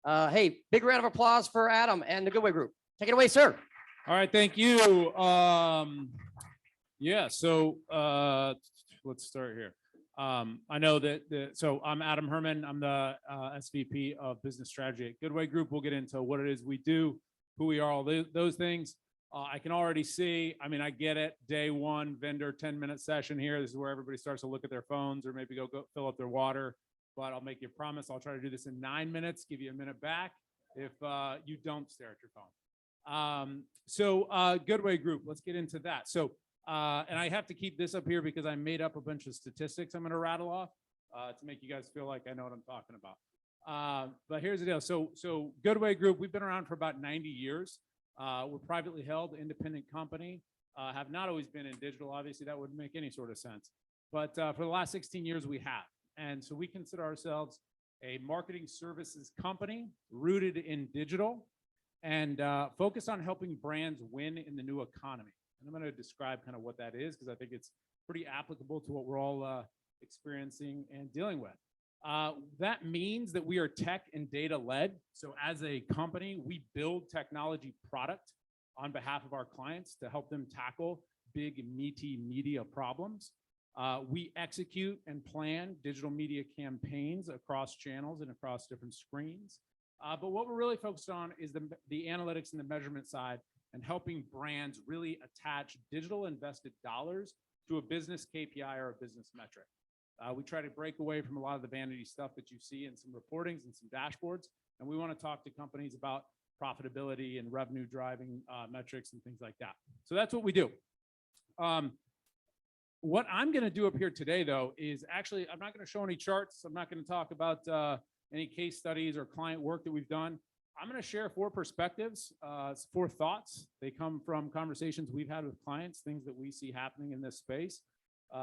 Hey, big round of applause for Adam and the Goodway Group. Take it away, sir. All right, thank you. Yeah, so let's start here. I know that, so I'm Adam Herman. I'm the SVP of Business Strategy at Goodway Group. We'll get into what it is we do, who we are, all those things. I can already see, I mean, I get it. Day one, vendor 10-minute session here. This is where everybody starts to look at their phones or maybe go fill up their water. But I'll make you a promise. I'll try to do this in 9 minutes, give you a minute back if you don't stare at your phone. Goodway Group, let's get into that. So, and I have to keep this up here because I made up a bunch of statistics I'm going to rattle off to make you guys feel like I know what I'm talking about. But here's the deal. So Goodway Group, we've been around for about 90 years. We're privately held, independent company, have not always been in digital. Obviously, that wouldn't make any sort of sense. But for the last 16 years, we have. And so we consider ourselves a marketing services company rooted in digital and focused on helping brands win in the new economy. And I'm going to describe kind of what that is because I think it's pretty applicable to what we're all experiencing and dealing with. That means that we are tech and data led. So as a company, we build technology product on behalf of our clients to help them tackle big, meaty media problems. We execute and plan digital media campaigns across channels and across different screens. But what we're really focused on is the analytics and the measurement side and helping brands really attach digital invested dollars to a business KPI or a business metric. We try to break away from a lot of the vanity stuff that you see in some reportings and some dashboards. And we want to talk to companies about profitability and revenue driving metrics and things like that. So that's what we do. What I'm going to do up here today, though, is actually, I'm not going to show any charts. I'm not going to talk about any case studies or client work that we've done. I'm going to share 4 perspectives, 4 thoughts. They come from conversations we've had with clients, things that we see happening in this space.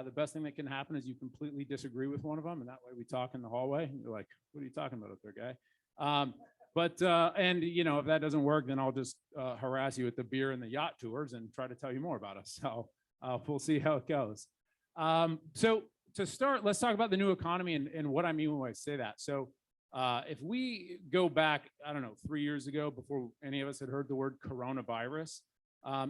The best thing that can happen is you completely disagree with one of them, and that way we talk in the hallway. And you're like, what are you talking about up there, guy? And you know, if that doesn't work, then I'll just harass you at the beer and the yacht tours and try to tell you more about us. So we'll see how it goes. So to start, let's talk about the new economy and what I mean when I say that. So if we go back, I don't know, 3 years ago, before any of us had heard the word coronavirus,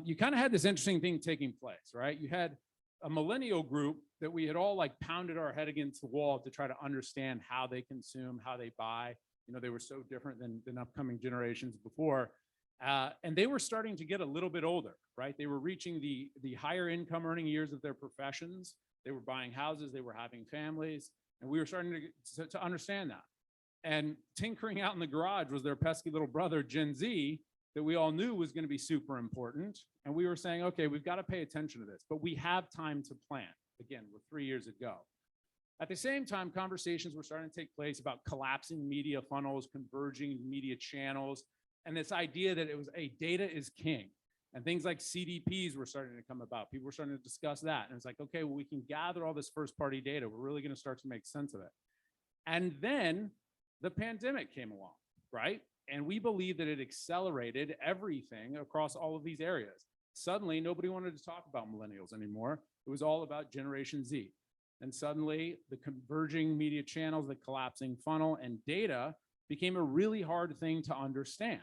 you kind of had this interesting thing taking place, right? You had a millennial group that we had all like pounded our head against the wall to try to understand how they consume, how they buy. You know, they were so different than upcoming generations before. And they were starting to get a little bit older, right? They were reaching the higher income earning years of their professions. They were buying houses, they were having families, and we were starting to understand that. And tinkering out in the garage was their pesky little brother, Gen Z, that we all knew was going to be super important. And we were saying, okay, we've got to pay attention to this, but we have time to plan. Again, we're 3 years ago. At the same time, conversations were starting to take place about collapsing media funnels, converging media channels, and this idea that it was, data is king. And things like CDPs were starting to come about. People were starting to discuss that. And it's like, okay, well, we can gather all this first party data. We're really going to start to make sense of it. And then the pandemic came along, right? And we believe that it accelerated everything across all of these areas. Suddenly, nobody wanted to talk about millennials anymore. It was all about Generation Z. And suddenly, the converging media channels, the collapsing funnel, and data became a really hard thing to understand.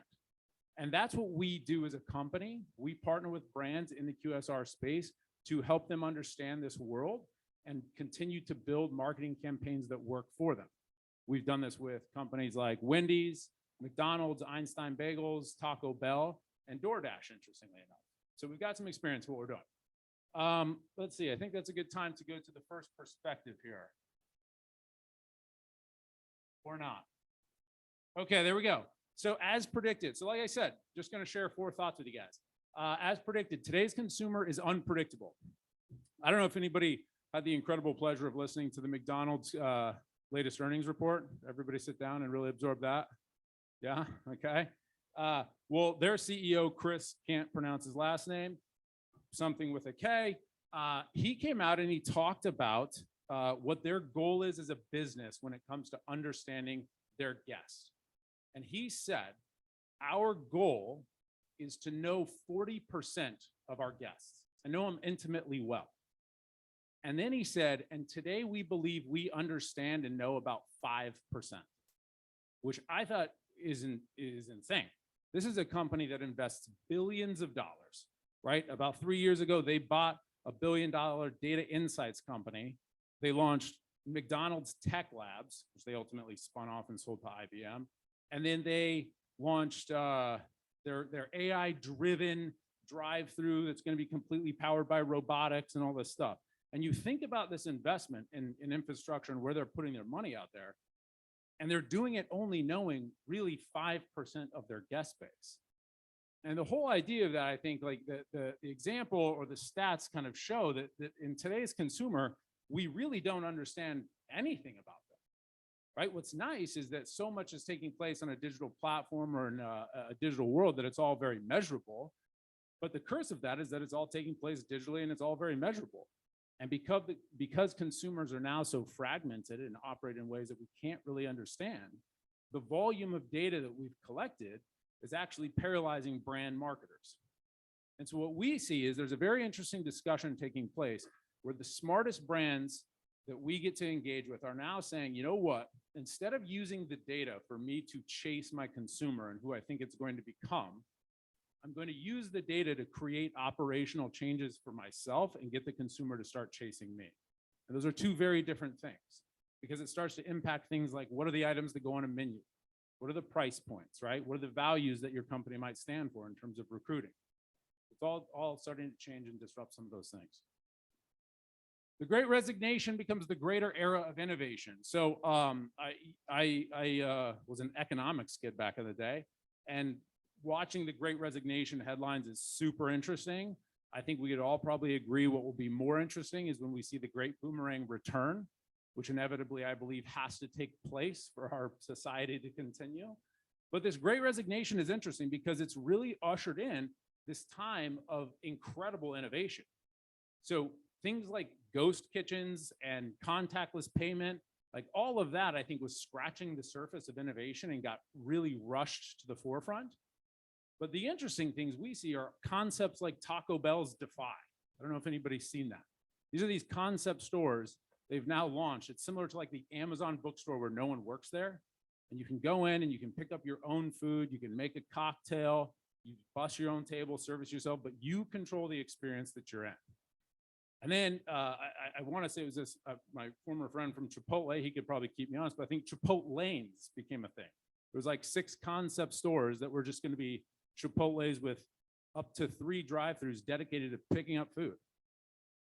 And that's what we do as a company. We partner with brands in the QSR space to help them understand this world and continue to build marketing campaigns that work for them. We've done this with companies like Wendy's, McDonald's, Einstein Bagels, Taco Bell, and DoorDash, interestingly enough. So we've got some experience with what we're doing. Let's see, I think that's a good time to go to the first perspective here. Or not. Okay, there we go. So as predicted, so like I said, just going to share 4 thoughts with you guys. As predicted, today's consumer is unpredictable. I don't know if anybody had the incredible pleasure of listening to the McDonald's latest earnings report. Everybody sit down and really absorb that. Yeah, okay. Well, their CEO, Chris, can't pronounce his last name, something with a K. He came out and he talked about what their goal is as a business when it comes to understanding their guests. And he said, our goal is to know 40% of our guests and know them intimately well. And then he said, and today we believe we understand and know about 5%, which I thought is insane. This is a company that invests billions of dollars, right? About 3 years ago, they bought a $1 billion data insights company. They launched McDonald's Tech Labs, which they ultimately spun off and sold to IBM. And then they launched their AI-driven drive-through that's going to be completely powered by robotics and all this stuff. And you think about this investment in infrastructure and where they're putting their money out there, and they're doing it only knowing really 5% of their guest base. And the whole idea of that, I think, like the example or the stats kind of show that in today's consumer, we really don't understand anything about them, right? What's nice is that so much is taking place on a digital platform or in a digital world that it's all very measurable. But the curse of that is that it's all taking place digitally and it's all very measurable. And because consumers are now so fragmented and operate in ways that we can't really understand, the volume of data that we've collected is actually paralyzing brand marketers. And so what we see is there's a very interesting discussion taking place where the smartest brands that we get to engage with are now saying, you know what, instead of using the data for me to chase my consumer and who I think it's going to become, I'm going to use the data to create operational changes for myself and get the consumer to start chasing me. And those are two very different things because it starts to impact things like what are the items that go on a menu? What are the price points, right? What are the values that your company might stand for in terms of recruiting? It's all starting to change and disrupt some of those things. The Great Resignation becomes the greater era of innovation. So I was an economics kid back in the day, and watching the Great Resignation headlines is super interesting. I think we could all probably agree what will be more interesting is when we see the Great Boomerang return, which inevitably I believe has to take place for our society to continue. But this Great Resignation is interesting because it's really ushered in this time of incredible innovation. So things like ghost kitchens and contactless payment, like all of that, I think was scratching the surface of innovation and got really rushed to the forefront. But the interesting things we see are concepts like Taco Bell's Defy. I don't know if anybody's seen that. These are these concept stores they've now launched. It's similar to like the Amazon bookstore where no one works there. And you can go in and you can pick up your own food. You can make a cocktail. You bus your own table, service yourself, but you control the experience that you're in. And then I want to say it was this, my former friend from Chipotle, he could probably keep me honest, but I think Chipotlanes became a thing. There was like 6 concept stores that were just going to be Chipotles with up to 3 drive-thrus dedicated to picking up food.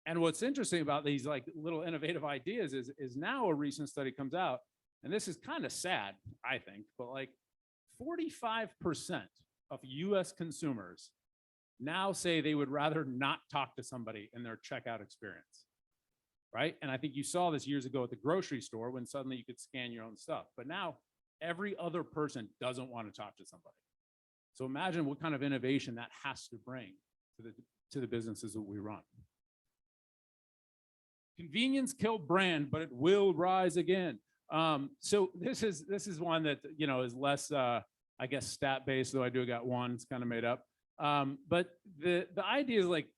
And what's interesting about these like little innovative ideas is now a recent study comes out, and this is kind of sad, I think, but like 45% of US consumers now say they would rather not talk to somebody in their checkout experience, right? And I think you saw this years ago at the grocery store when suddenly you could scan your own stuff. But now every other person doesn't want to talk to somebody. So imagine what kind of innovation that has to bring to the businesses that we run. Convenience killed brand, but it will rise again. So this is one that is less, I guess, stat based. Though I do got one, it's kind of made up. But the idea is like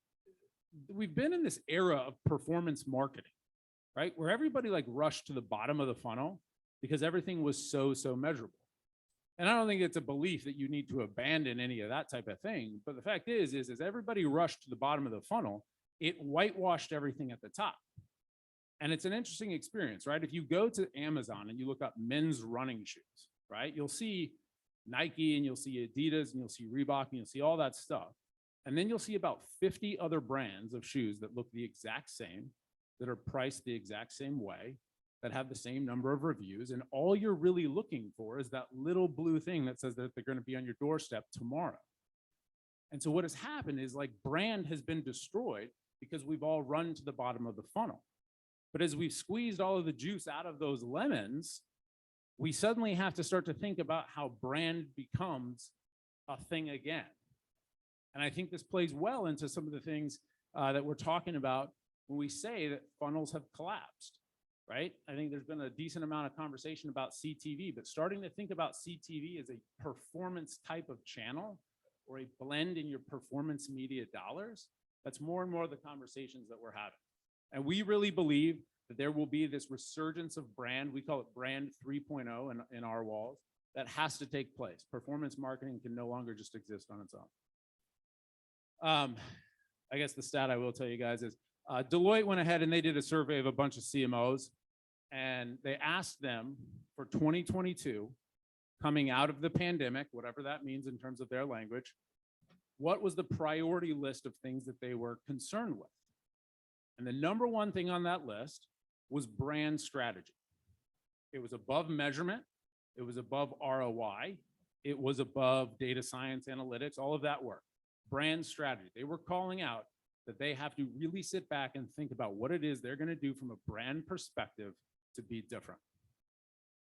we've been in this era of performance marketing, right? Where everybody like rushed to the bottom of the funnel because everything was so measurable. And I don't think it's a belief that you need to abandon any of that type of thing. But the fact is everybody rushed to the bottom of the funnel, it whitewashed everything at the top. And it's an interesting experience, right? If you go to Amazon and you look up men's running shoes, right? You'll see Nike and you'll see Adidas and you'll see Reebok and you'll see all that stuff. And then you'll see about 50 other brands of shoes that look the exact same, that are priced the exact same way, that have the same number of reviews. And all you're really looking for is that little blue thing that says that they're going to be on your doorstep tomorrow. And so what has happened is like brand has been destroyed because we've all run to the bottom of the funnel. But as we've squeezed all of the juice out of those lemons, we suddenly have to start to think about how brand becomes a thing again. And I think this plays well into some of the things that we're talking about when we say that funnels have collapsed, right? I think there's been a decent amount of conversation about CTV, but starting to think about CTV as a performance type of channel or a blend in your performance media dollars, that's more and more the conversations that we're having. And we really believe that there will be this resurgence of brand. We call it brand 3.0 in our walls, that has to take place. Performance marketing can no longer just exist on its own. I guess the stat I will tell you guys is Deloitte went ahead and they did a survey of a bunch of CMOs, and they asked them for 2022, coming out of the pandemic, whatever that means in terms of their language, what was the priority list of things that they were concerned with? And the number one thing on that list was brand strategy. It was above measurement. It was above ROI. It was above data science analytics, all of that work. Brand strategy. They were calling out that they have to really sit back and think about what it is they're going to do from a brand perspective to be different.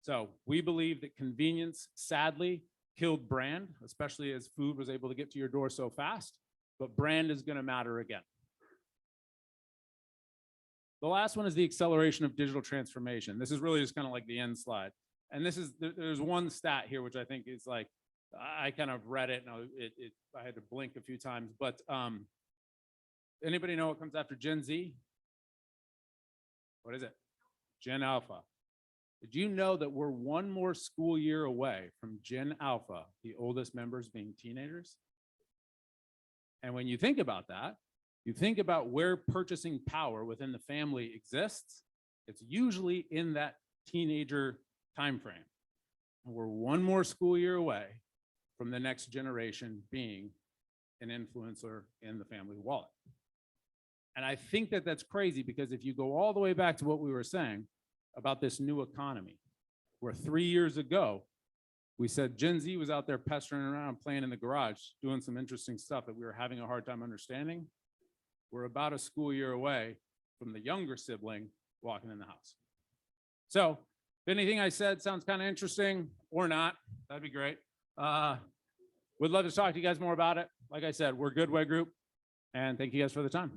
So we believe that convenience, sadly, killed brand, especially as food was able to get to your door so fast, but brand is going to matter again. The last one is the acceleration of digital transformation. This is really just kind of like the end slide. And this is, there's one stat here, which I think is like, I kind of read it and I had to blink a few times, but anybody know what comes after Gen Z? What is it? Gen Alpha. Did you know that we're one more school year away from Gen Alpha, the oldest members being teenagers? And when you think about that, you think about where purchasing power within the family exists, it's usually in that teenager timeframe. And we're one more school year away from the next generation being an influencer in the family wallet. And I think that that's crazy because if you go all the way back to what we were saying about this new economy, where 3 years ago, we said Gen Z was out there pestering around, playing in the garage, doing some interesting stuff that we were having a hard time understanding. We're about a school year away from the younger sibling walking in the house. So if anything I said sounds kind of interesting or not, that'd be great. Would love to talk to you guys more about it. Like I said, we're Goodway Group, and thank you guys for the time.